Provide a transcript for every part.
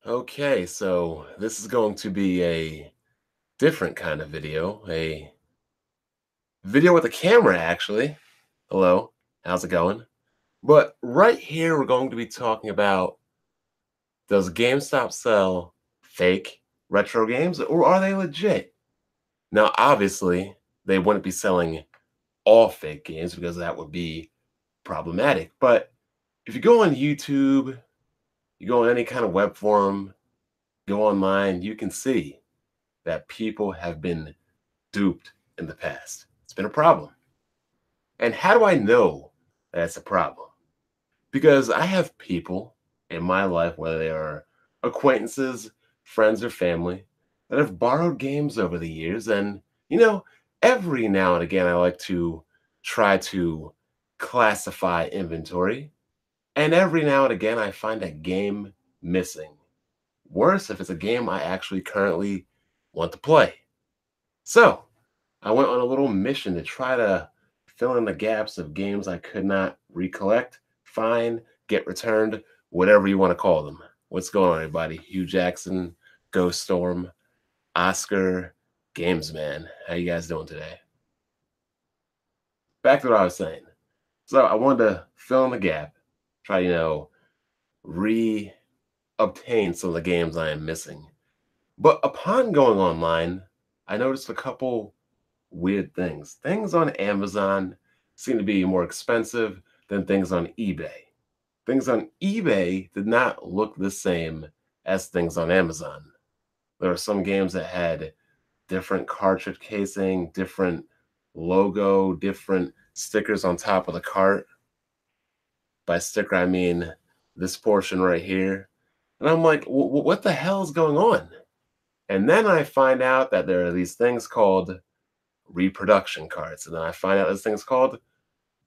Okay, so this is going to be a different kind of video, a video with a camera, actually. Hello, how's it going? But right here, we're going to be talking about, does GameStop sell fake retro games or are they legit? Now, obviously, they wouldn't be selling all fake games because that would be problematic. But if you go on YouTube, you go on any kind of web forum, go online, you can see that people have been duped in the past. It's been a problem. And how do I know that it's a problem? Because I have people in my life, whether they are acquaintances, friends, or family, that have borrowed games over the years. And, you know, every now and again, I like to try to classify inventory. And every now and again, I find a game missing. Worse, if it's a game I actually currently want to play. So, I went on a little mission to try to fill in the gaps of games I could not recollect, find, get returned, whatever you want to call them. What's going on, everybody? Hugh Jackson, Ghost Storm, Oscar, Gamesman. How you guys doing today? Back to what I was saying. So I wanted to fill in the gap, try, re-obtain some of the games I am missing. But upon going online, I noticed a couple weird things. Things on Amazon seem to be more expensive than things on eBay. Things on eBay did not look the same as things on Amazon. There are some games that had different cartridge casing, different logo, different stickers on top of the cart. By sticker, I mean this portion right here. And I'm like, what the hell is going on? And then I find out that there are these things called reproduction carts. And then I find out this thing's called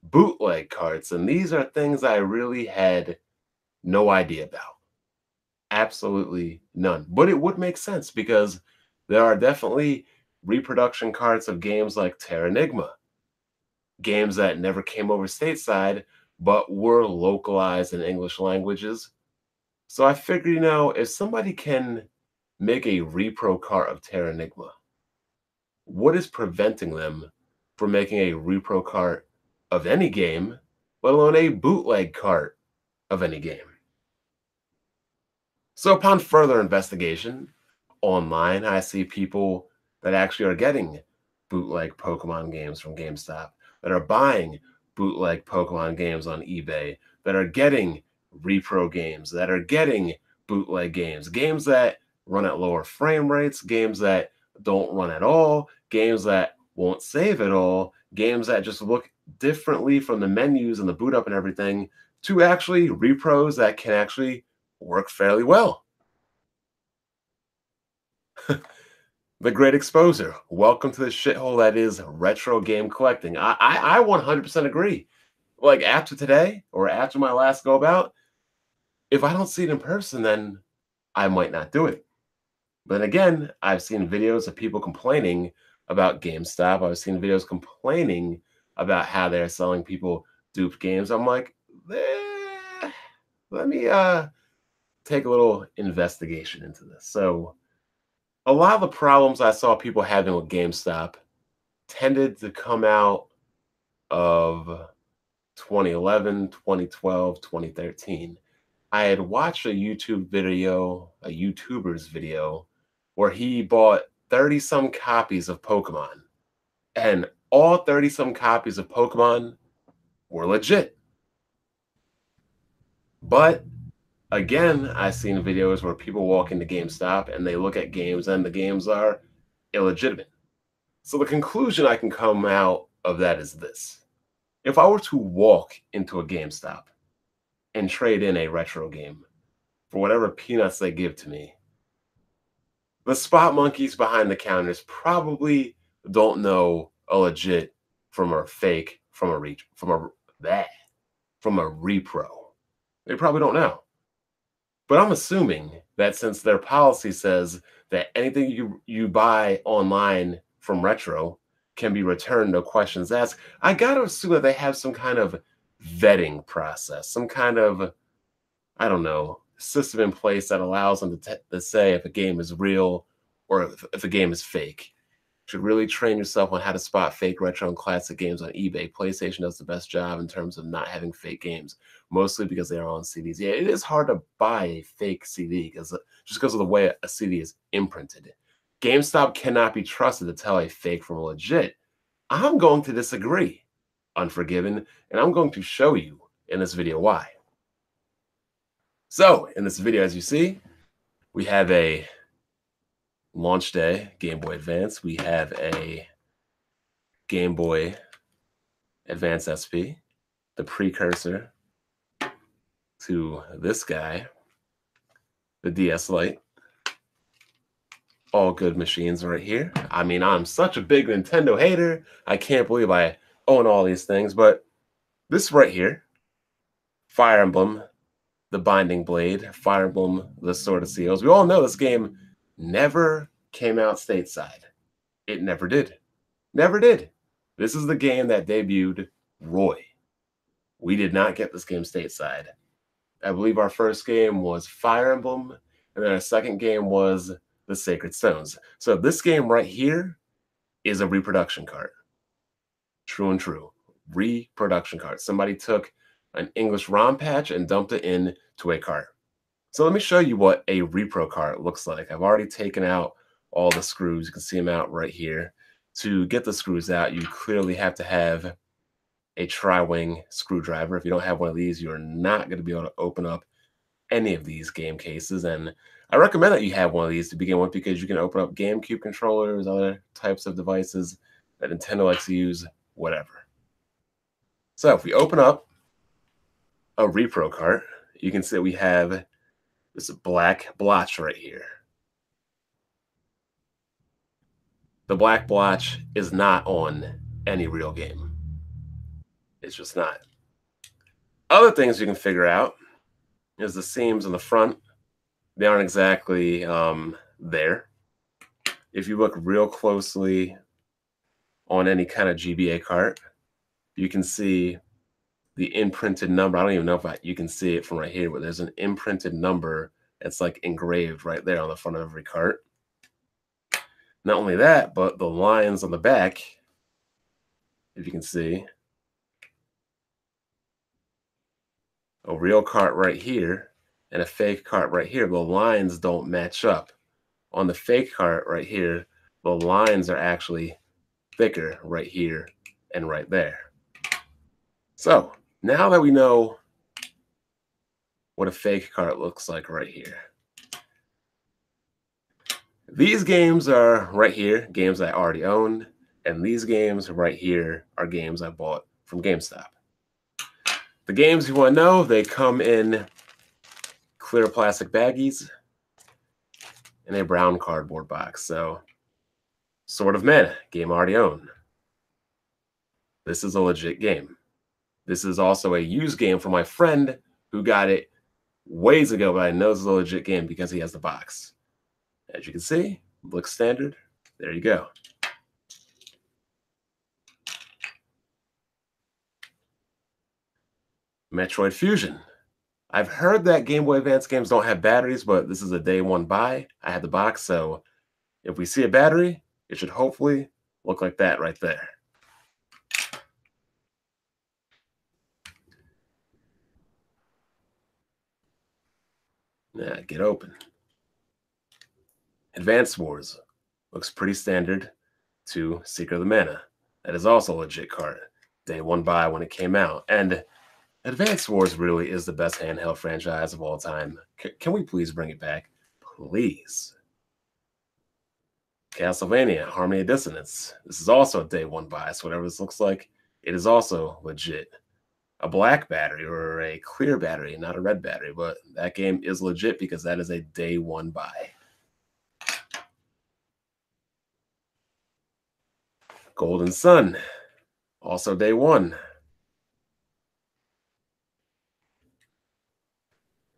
bootleg carts. And these are things I really had no idea about. Absolutely none. But it would make sense because there are definitely reproduction carts of games like Terranigma, games that never came over stateside, but were localized in English languages. So I figured, if somebody can make a repro cart of Terranigma, what is preventing them from making a repro cart of any game, let alone a bootleg cart of any game? So upon further investigation online, I see people that actually are getting bootleg Pokemon games from GameStop, that are buying bootleg Pokemon games on eBay, that are getting repro games, that are getting bootleg games, games that run at lower frame rates, games that don't run at all, games that won't save at all, games that just look differently from the menus and the boot up and everything, to actually repros that can actually work fairly well. The great exposure. Welcome to the shithole that is retro game collecting. I 100% agree. Like after today or after my last go about, if I don't see it in person, then I might not do it. But again, I've seen videos of people complaining about GameStop. I've seen videos complaining about how they're selling people duped games. I'm like, let me take a little investigation into this. So a lot of the problems I saw people having with GameStop tended to come out of 2011, 2012, 2013. I had watched a YouTube video, a YouTuber's video, where he bought 30 some copies of Pokemon, and all 30 some copies of Pokemon were legit. But again, I've seen videos where people walk into GameStop and they look at games and the games are illegitimate. So the conclusion I can come out of that is this. If I were to walk into a GameStop and trade in a retro game for whatever peanuts they give to me, the spot monkeys behind the counters probably don't know a legit from a fake from a reach from a that from a repro. They probably don't know. But I'm assuming that since their policy says that anything you buy online from retro can be returned, no questions asked, I got to assume that they have some kind of vetting process, some kind of, I don't know, system in place that allows them to say if a game is real or if a game is fake. You should really train yourself on how to spot fake retro and classic games on eBay. PlayStation does the best job in terms of not having fake games, mostly because they are on CDs. Yeah, it is hard to buy a fake CD just because of the way a CD is imprinted. GameStop cannot be trusted to tell a fake from a legit. I'm going to disagree, Unforgiven, and I'm going to show you in this video why. So, in this video, as you see, we have a launch day Game Boy Advance. We have a Game Boy Advance SP, the precursor to this guy, the DS Lite. All good machines right here. I mean, I'm such a big Nintendo hater. I can't believe I own all these things, but this right here, Fire Emblem, the Binding Blade, Fire Emblem, the Sword of Seals. We all know this game never came out stateside. It never did. Never did. This is the game that debuted Roy. We did not get this game stateside. I believe our first game was Fire Emblem, and then our second game was the Sacred Stones. So this game right here is a reproduction cart. True and true. Reproduction cart. Somebody took an English ROM patch and dumped it into a cart. So let me show you what a repro cart looks like. I've already taken out all the screws. You can see them out right here. To get the screws out, you clearly have to have a tri-wing screwdriver. If you don't have one of these, you're not going to be able to open up any of these game cases. And I recommend that you have one of these to begin with because you can open up GameCube controllers, other types of devices that Nintendo likes to use, whatever. So if we open up a repro cart, you can see we have this black blotch right here. The black blotch is not on any real game. It's just not. Other things you can figure out is the seams on the front. They aren't exactly there. If you look real closely on any kind of GBA cart, you can see the imprinted number. I don't even know if you can see it from right here, but there's an imprinted number that's like engraved right there on the front of every cart. Not only that, but the lines on the back, if you can see, a real cart right here and a fake cart right here, the lines don't match up. On the fake cart right here, the lines are actually thicker right here and right there. So now that we know what a fake cart looks like right here, these games are right here, games I already own, and these games right here are games I bought from GameStop. The games you want to know, they come in clear plastic baggies in a brown cardboard box. So, Sword of Mana, game I already own. This is a legit game. This is also a used game from my friend who got it ways ago, but I know it's a legit game because he has the box. As you can see, looks standard. There you go. Metroid Fusion. I've heard that Game Boy Advance games don't have batteries, but this is a day one buy. I had the box, so if we see a battery, it should hopefully look like that right there. Yeah, get open. Advance Wars looks pretty standard to Secret of the Mana. That is also a legit card. Day one buy when it came out. And Advance Wars really is the best handheld franchise of all time. Can we please bring it back? Please. Castlevania, Harmony of Dissonance. This is also a day one buy, so whatever this looks like, it is also legit. A black battery or a clear battery, not a red battery, but that game is legit because that is a day one buy. Golden Sun, also day one.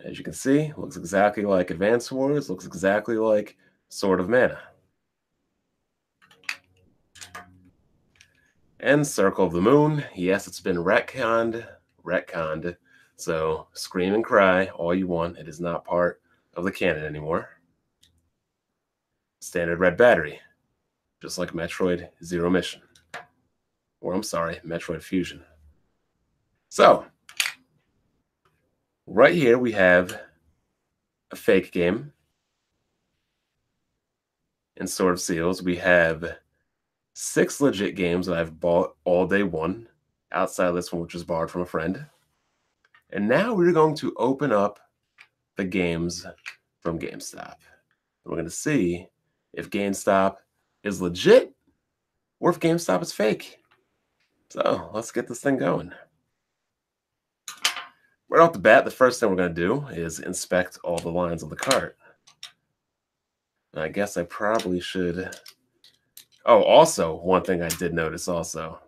As you can see, looks exactly like Advance Wars, looks exactly like Sword of Mana. And Circle of the Moon, yes, it's been retconned, So scream and cry all you want. It is not part of the canon anymore. Standard red battery, just like Metroid Zero Mission. Or I'm sorry, Metroid Fusion. So right here we have a fake game in Sword of Seals. We have 6 legit games that I've bought all day one, outside of this one, which was borrowed from a friend. And now we're going to open up the games from Gamestop. We're going to see if GameStop is legit or if GameStop is fake. So let's get this thing going. Right off the bat, the first thing we're going to do is inspect all the lines on the cart. And I guess I probably should... Oh, also, one thing I did notice also.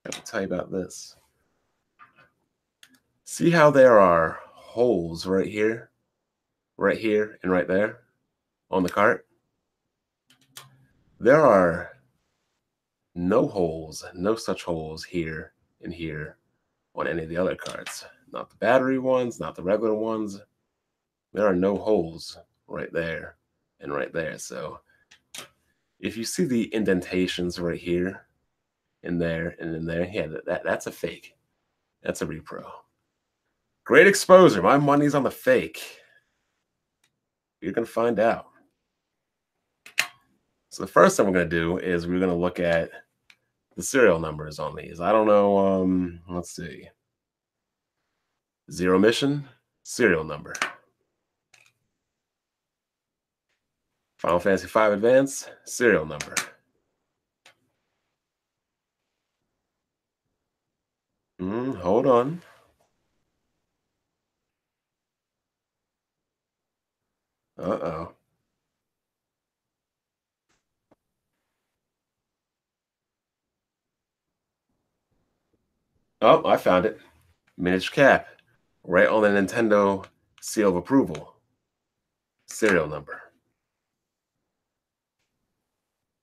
I have to tell you about this. See how there are holes right here, and right there on the cart? There are no holes, no such holes here and here on any of the other carts. Not the battery ones, not the regular ones. There are no holes right there and right there. So if you see the indentations right here, in there, and in there, yeah, that's a fake. That's a repro. Great exposure. My money's on the fake. You're going to find out. So the first thing we're going to do is we're going to look at the serial numbers on these. I don't know. Let's see. Zero Mission, serial number. Final Fantasy V Advance, serial number. Hold on. Uh-oh. Oh, I found it. Miniature cap. Right on the Nintendo seal of approval. Serial number.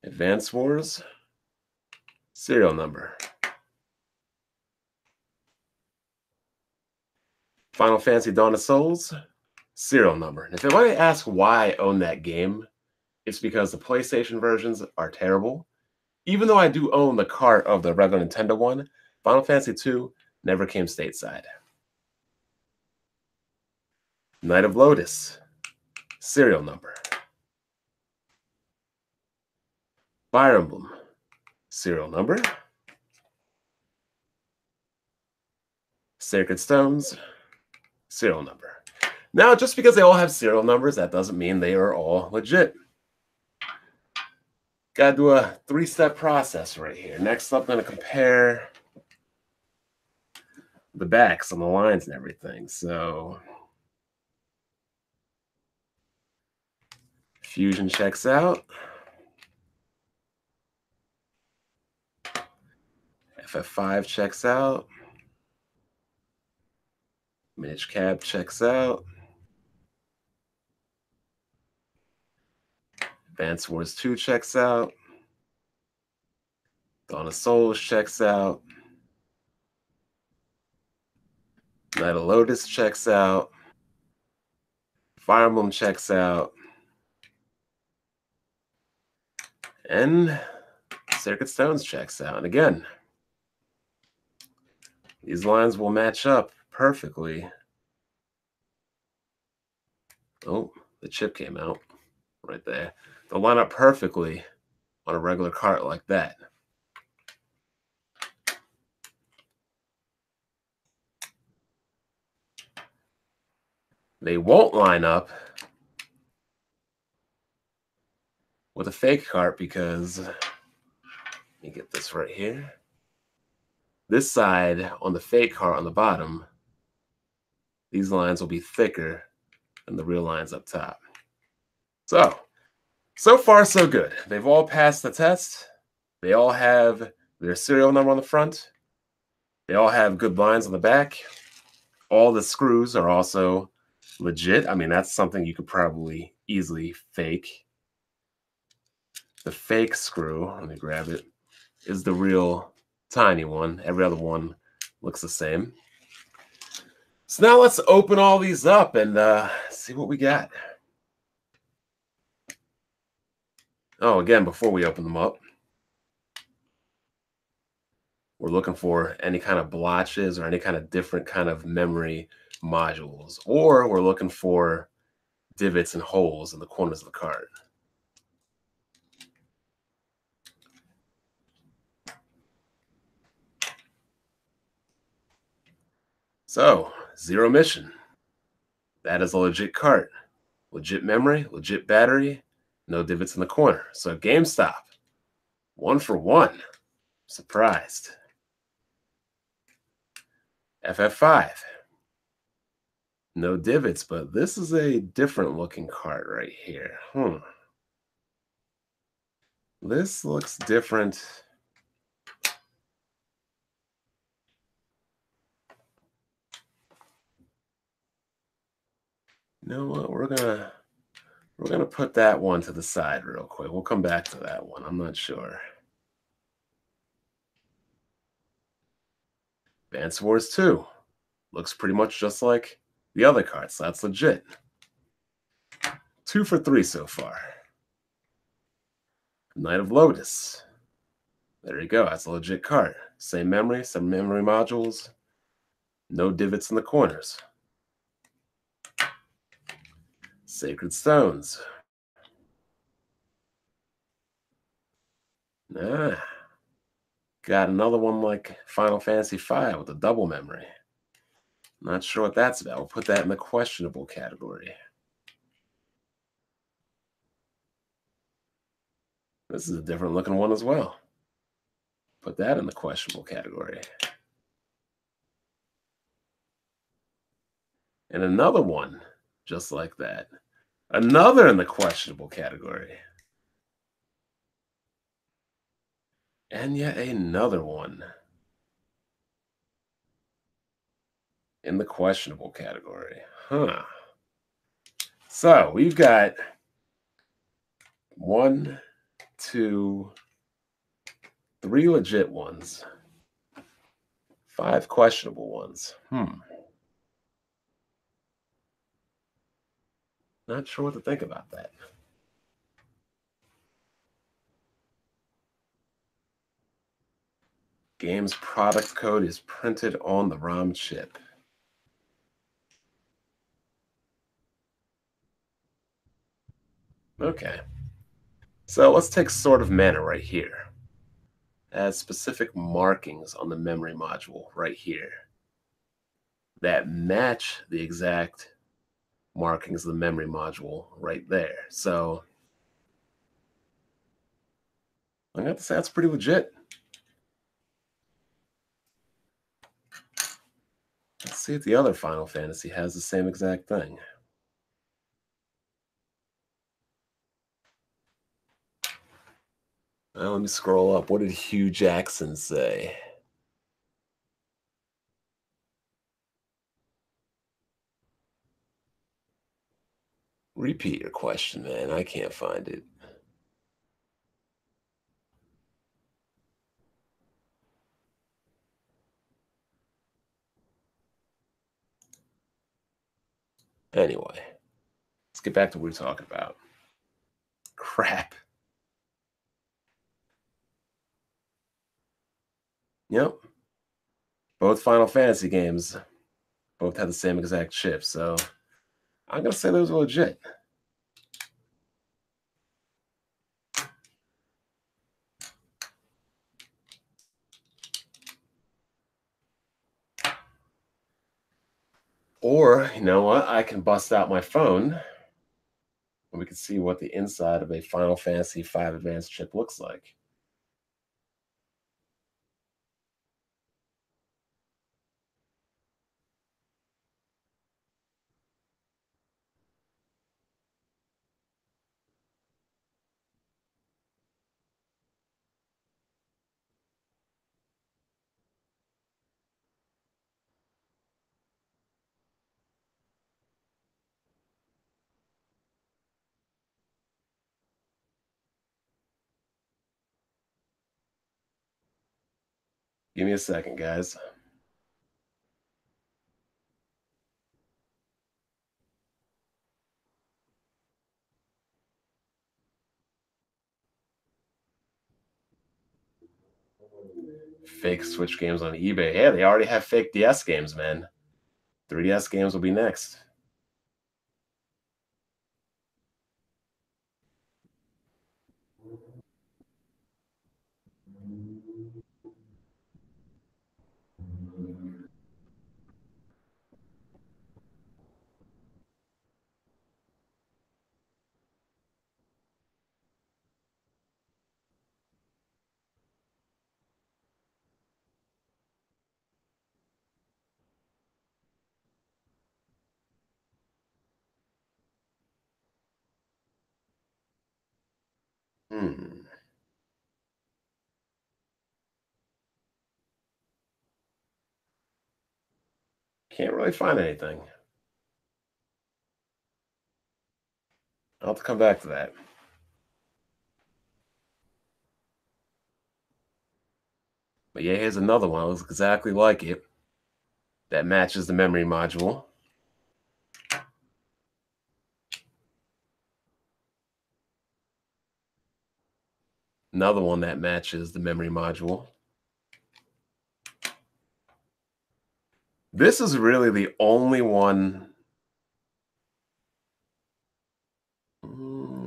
Advance Wars. Serial number. Final Fantasy Dawn of Souls. Serial number. And if anybody asks why I own that game, it's because the PlayStation versions are terrible. Even though I do own the cart of the regular Nintendo one, Final Fantasy II never came stateside. Knight of Lotus. Serial number. Fire Emblem. Serial number. Sacred Stones. Serial number. Now, just because they all have serial numbers, that doesn't mean they are all legit. Got to do a 3-step process right here. Next up, I'm going to compare the backs on the lines and everything. So, Fusion checks out. FF5 checks out. Miniature Cab checks out. Advance Wars 2 checks out. Dawn of Souls checks out. Knight of Lotus checks out. Fire Emblem checks out. And Sacred Stones checks out. And again, these lines will match up perfectly. Oh, the chip came out right there. They'll line up perfectly on a regular cart like that. They won't line up with a fake cart because, let me get this right here. This side on the fake cart on the bottom, these lines will be thicker than the real lines up top. So far so good. They've all passed the test. They all have their serial number on the front. They all have good lines on the back. All the screws are also legit. I mean, that's something you could probably easily fake. The fake screw, let me grab it, is the real tiny one. Every other one looks the same. So now let's open all these up and see what we got. Oh, again, before we open them up, we're looking for any kind of blotches or any kind of different kind of memory modules, or we're looking for divots and holes in the corners of the card. So, zero mission. That is a legit cart. Legit memory, legit battery, no divots in the corner. So, Gamestop, 1 for 1. Surprised. FF5. No divots, but this is a different looking cart right here. This looks different. You know what? We're gonna put that one to the side real quick. We'll come back to that one. I'm not sure. Advance Wars 2 looks pretty much just like the other cards. So that's legit. 2 for 3 so far. Knight of Lotus. There you go. That's a legit card. Same memory, some memory modules. No divots in the corners. Sacred Stones. Ah, got another one like Final Fantasy V with a double memory. Not sure what that's about. We'll put that in the questionable category. This is a different looking one as well. Put that in the questionable category. And another one just like that. Another in the questionable category. And yet another one in the questionable category. So we've got 1, 2, 3 legit ones, 5 questionable ones. Not sure what to think about that. Game's product code is printed on the ROM chip. Okay. So let's take Sword of Mana right here. It has specific markings on the memory module right here that match the exact markings of the memory module right there. So I'm going to have to say that's pretty legit. Let's see if the other Final Fantasy has the same exact thing. Well, let me scroll up. What did Hugh Jackson say? Repeat your question, man. I can't find it. Anyway, let's get back to what we were talking about. Crap. Yep. Both Final Fantasy games both had the same exact chip, so I'm going to say those are legit. Or, you know what? I can bust out my phone and we can see what the inside of a Final Fantasy V Advanced chip looks like. Give me a second, guys. Fake Switch games on eBay. Yeah, they already have fake DS games, man. 3DS games will be next. Hmm. Can't really find anything. I'll have to come back to that. But yeah, here's another one. It looks exactly like it. That matches the memory module. Another one that matches the memory module. This is really the only one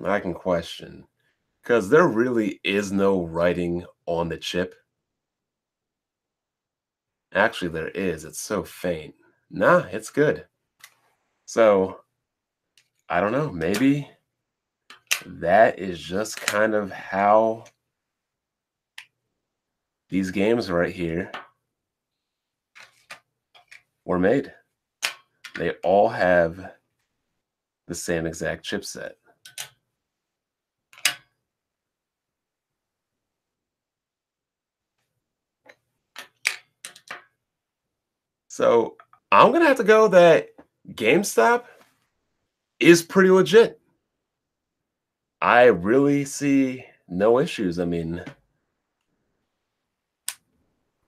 I can question. Because there really is no writing on the chip. Actually, there is. It's so faint. Nah, it's good. So, I don't know. Maybe that is just kind of how these games right here were made. They all have the same exact chipset. So I'm gonna have to go that GameStop is pretty legit. I really see no issues. I mean,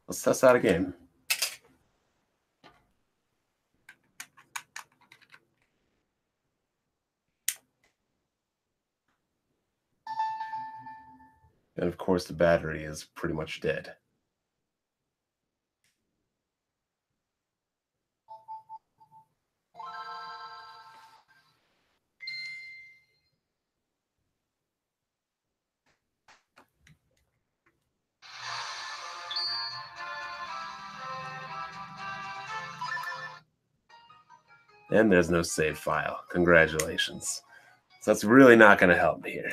let's test out a game. And of course, the battery is pretty much dead. And there's no save file. Congratulations. So that's really not going to help me here.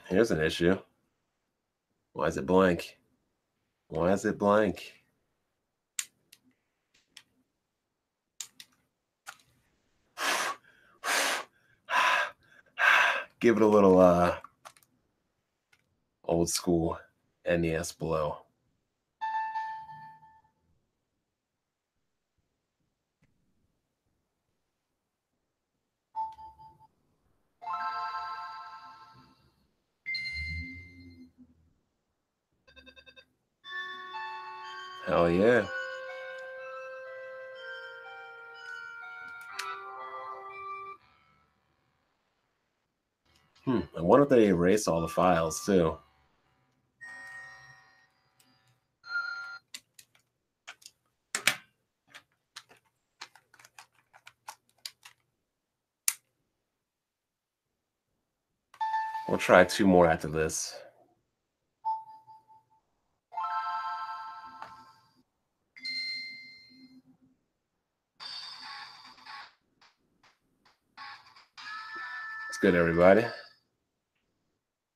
Here's an issue. Why is it blank? Why is it blank? Give it a little old school NES blow. Hell yeah. I wonder if they erase all the files too. We'll try two more after this. It's good, everybody.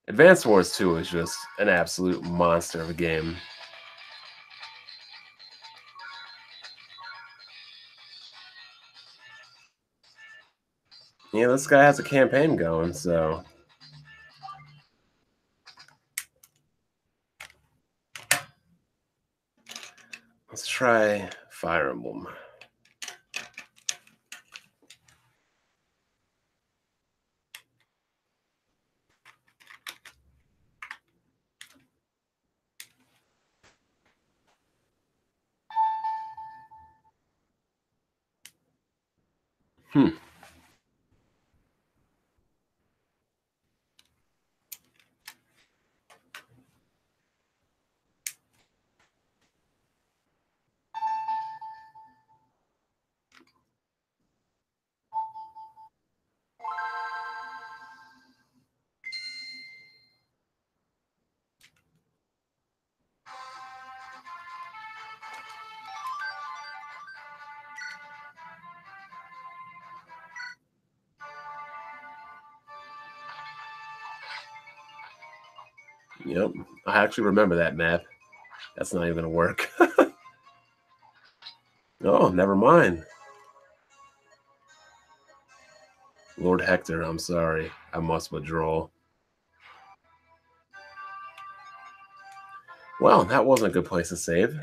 Advance Wars 2 is just an absolute monster of a game. Yeah, this guy has a campaign going, so Let's try Fire Emblem. Hmm. Yep. I actually remember that map. That's not even gonna work. Oh, never mind. Lord Hector, I'm sorry. I must withdraw. Well, that wasn't a good place to save.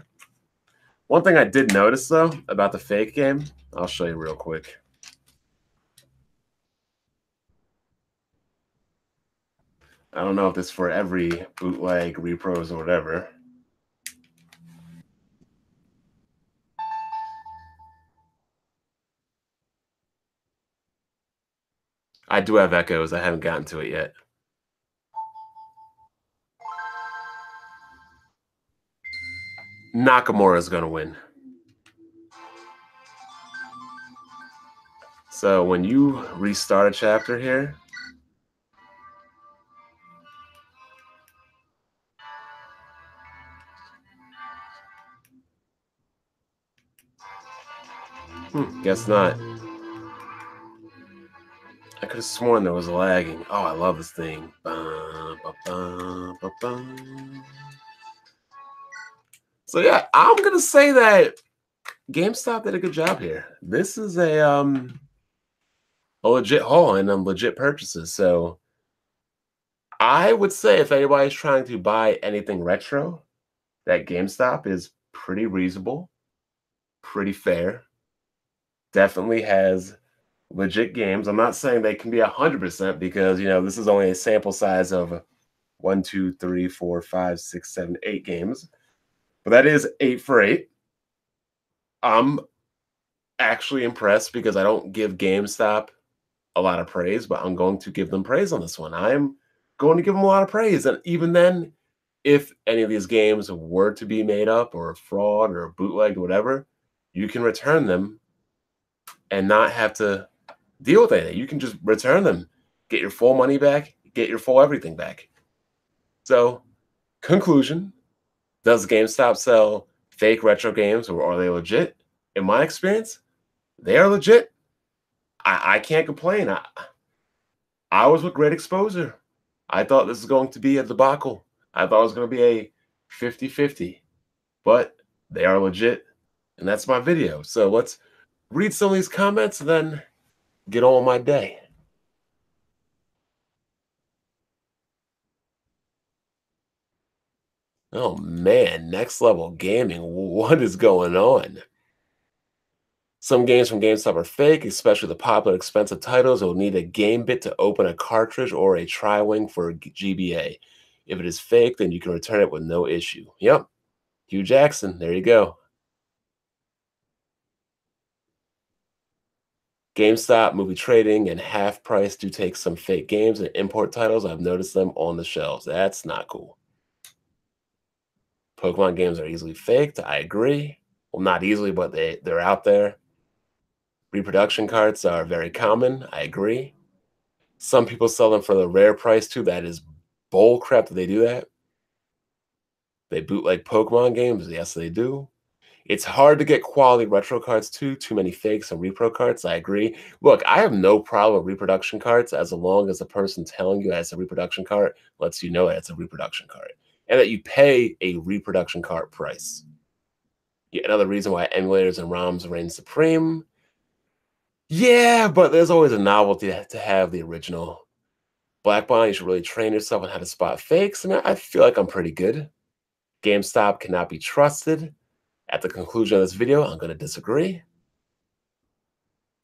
One thing I did notice, though, about the fake game, I'll show you real quick. I don't know if this is for every bootleg, repros, or whatever. I do have echoes. I haven't gotten to it yet. Nakamura is going to win. So when you restart a chapter here, guess not. I could have sworn there was lagging. Oh, I love this thing. So yeah, I'm gonna say that GameStop did a good job here. This is a legit haul and legit purchases. So I would say if anybody's trying to buy anything retro, that GameStop is pretty reasonable, pretty fair. Definitely has legit games. I'm not saying they can be 100% because this is only a sample size of 1, 2, 3, 4, 5, 6, 7, 8 games, but that is 8 for 8. I'm actually impressed because I don't give GameStop a lot of praise, but I'm going to give them praise on this one. I'm going to give them a lot of praise, and even then, if any of these games were to be made up or fraud or bootlegged or whatever, you can return them and not have to deal with anything. You can just return them, get your full money back, get your full everything back. So, conclusion, does GameStop sell fake retro games or are they legit? In my experience, they are legit. I can't complain. I was with great exposure. I thought this was going to be a debacle. I thought it was going to be a 50-50, but they are legit. And that's my video. So let's read some of these comments and then get on with my day. Oh man, next level gaming. What is going on? Some games from GameStop are fake, especially the popular expensive titles. It will need a game bit to open a cartridge or a tri-wing for a GBA. If it is fake, then you can return it with no issue. Yep. Hugh Jackson, there you go. GameStop, movie trading, and half price do take some fake games and import titles. I've noticed them on the shelves. That's not cool. Pokemon games are easily faked. I agree. Well, not easily, but they're out there. Reproduction carts are very common. I agree. Some people sell them for the rare price too. That is bull crap that they do that. They bootleg Pokemon games. Yes, they do. It's hard to get quality retro cards too. Too many fakes and repro cards. I agree. Look, I have no problem with reproduction cards as long as the person telling you it's a reproduction card lets you know that it's a reproduction card and that you pay a reproduction card price. Yeah, another reason why emulators and ROMs reign supreme. Yeah, but there's always a novelty to have the original. Black Bond, you should really train yourself on how to spot fakes. I mean, I feel like I'm pretty good. GameStop cannot be trusted. At the conclusion of this video, I'm going to disagree.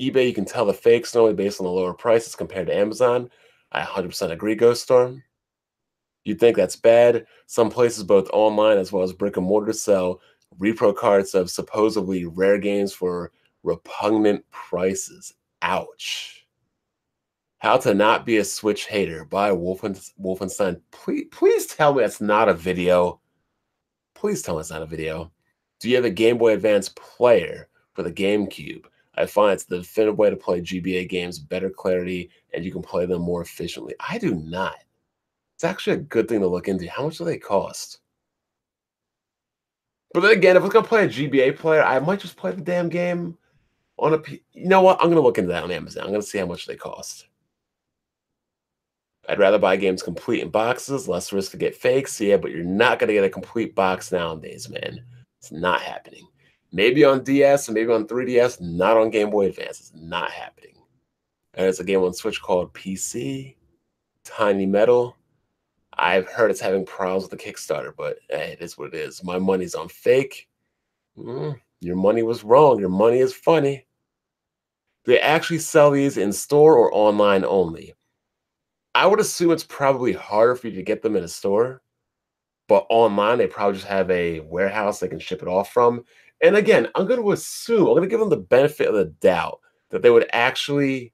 eBay, you can tell the fakes normally based on the lower prices compared to Amazon. I 100% agree, Ghost Storm. You'd think that's bad. Some places, both online as well as brick and mortar, sell repro carts of supposedly rare games for repugnant prices. Ouch. How to not be a Switch hater by Wolfenstein. Please tell me that's not a video. Please tell me it's not a video. Do you have a Game Boy Advance player for the GameCube? I find it's the definitive way to play GBA games, better clarity, and you can play them more efficiently. I do not. It's actually a good thing to look into. How much do they cost? But then again, if I was gonna play a GBA player, I might just play the damn game on a. You know what? I'm gonna look into that on Amazon. I'm gonna see how much they cost. I'd rather buy games complete in boxes, less risk to get fakes. Yeah, but you're not gonna get a complete box nowadays, man. It's not happening. Maybe on DS and maybe on 3DS, not on Game Boy Advance. It's not happening. There's a game on Switch called PC, Tiny Metal. I've heard it's having problems with the Kickstarter, but hey, it is what it is. My money's on fake. Your money was wrong. Your money is funny. They actually sell these in store or online only. I would assume it's probably harder for you to get them in a store, but online they probably just have a warehouse they can ship it off from. And again, I'm going to give them the benefit of the doubt that they would actually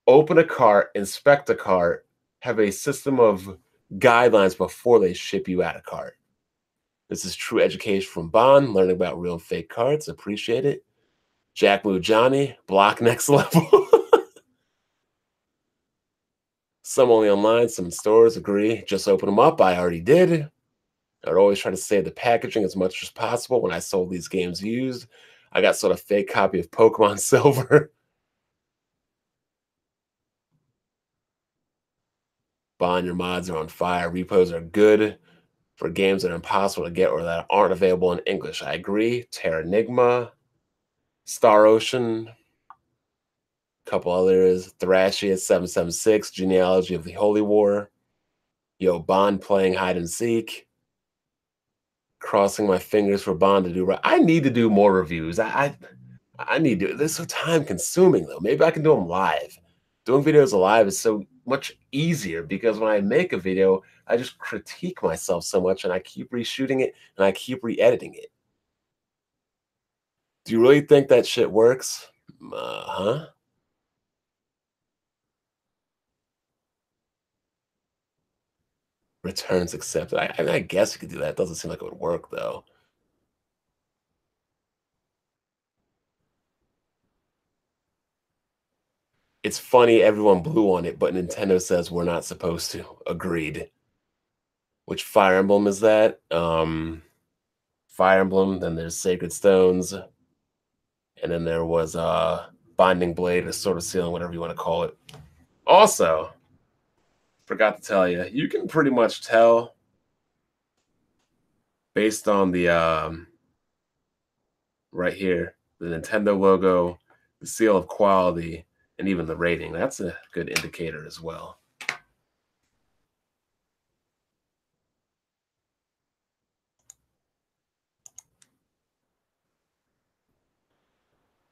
open a cart, inspect a cart, have a system of guidelines before they ship you out a cart. This is true education from Bond, learning about real and fake cards. Appreciate it. Jack Blue Johnny, block next level. Some only online, some stores. Agree. Just open them up. I already did. I'd always try to save the packaging as much as possible when I sold these games used. I got sort of fake copy of Pokemon Silver. Bond, your mods are on fire. Repos are good for games that are impossible to get or that aren't available in English. I agree. Terranigma, Star Ocean, a couple others. Thrashius 776, Genealogy of the Holy War. Yo, Bond playing hide and seek. Crossing my fingers for Bond to do right. I need to do more reviews. I need to. This is so time consuming though. Maybe I can do them live. Doing videos live is so much easier because when I make a video, I just critique myself so much and I keep reshooting it and I keep re-editing it. Do you really think that shit works? Huh? Returns accepted. I guess you could do that. It doesn't seem like it would work though. It's funny everyone blew on it, but Nintendo says we're not supposed to. Agreed. Which Fire Emblem is that? Fire Emblem, then there's Sacred Stones, and then there was Binding Blade, or Sword of Sealing, whatever you want to call it. Also, forgot to tell you, you can pretty much tell based on the right here, the Nintendo logo, the seal of quality, and even the rating. That's a good indicator as well.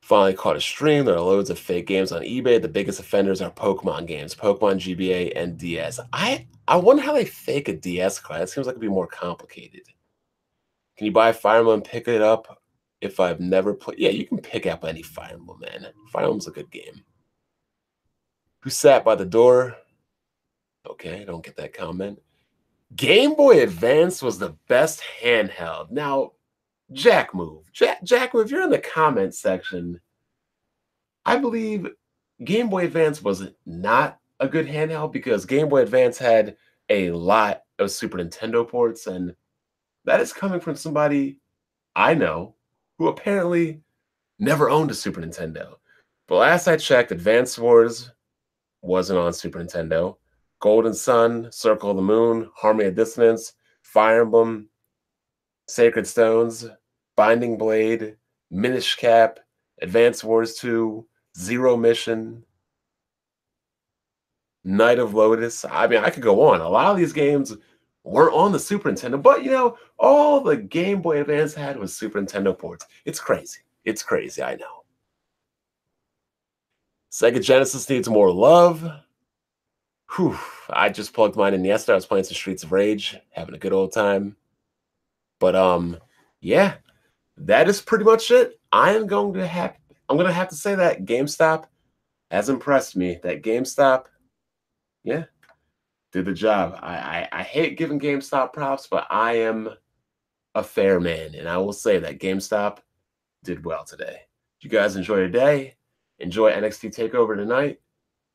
Finally caught a stream. There are loads of fake games on eBay. The biggest offenders are Pokemon games, Pokemon GBA and DS. I wonder how they fake a DS card. That seems like it'd be more complicated. Can you buy Fire Emblem and pick it up if I've never played? Yeah, you can pick up any Fire Emblem, man. Fire Emblem's a good game. Who sat by the door? Okay, don't get that comment. Game Boy Advance was the best handheld. Now, Jack Move, if you're in the comment section, I believe Game Boy Advance was not a good handheld because Game Boy Advance had a lot of Super Nintendo ports, and that is coming from somebody I know who apparently never owned a Super Nintendo. But last I checked, Advance Wars wasn't on Super Nintendo. Golden Sun, Circle of the Moon, Harmony of Dissonance, Fire Emblem, Sacred Stones, Binding Blade, Minish Cap, Advance Wars 2, Zero Mission, Night of Lotus. I mean, I could go on. A lot of these games weren't on the Super Nintendo. But all the Game Boy Advance had was Super Nintendo ports. It's crazy. It's crazy, I know. Sega Genesis needs more love. Whew. I just plugged mine in yesterday. I was playing some Streets of Rage, having a good old time. But yeah, that is pretty much it. I'm gonna have to say that GameStop has impressed me. That GameStop, yeah, did the job. I hate giving GameStop props, but I am a fair man, and I will say that GameStop did well today. You guys enjoy your day. Enjoy NXT TakeOver tonight.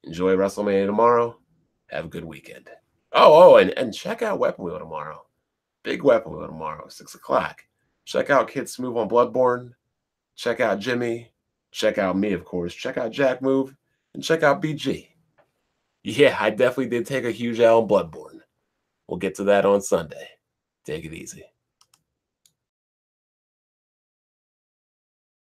Enjoy WrestleMania tomorrow. Have a good weekend. And check out Weapon Wheel tomorrow. Big Weapon Wheel tomorrow, 6 o'clock. Check out Kid Smooth on Bloodborne. Check out Jimmy. Check out me, of course. Check out Jack Move. And check out BG. Yeah, I definitely did take a huge L on Bloodborne. We'll get to that on Sunday. Take it easy.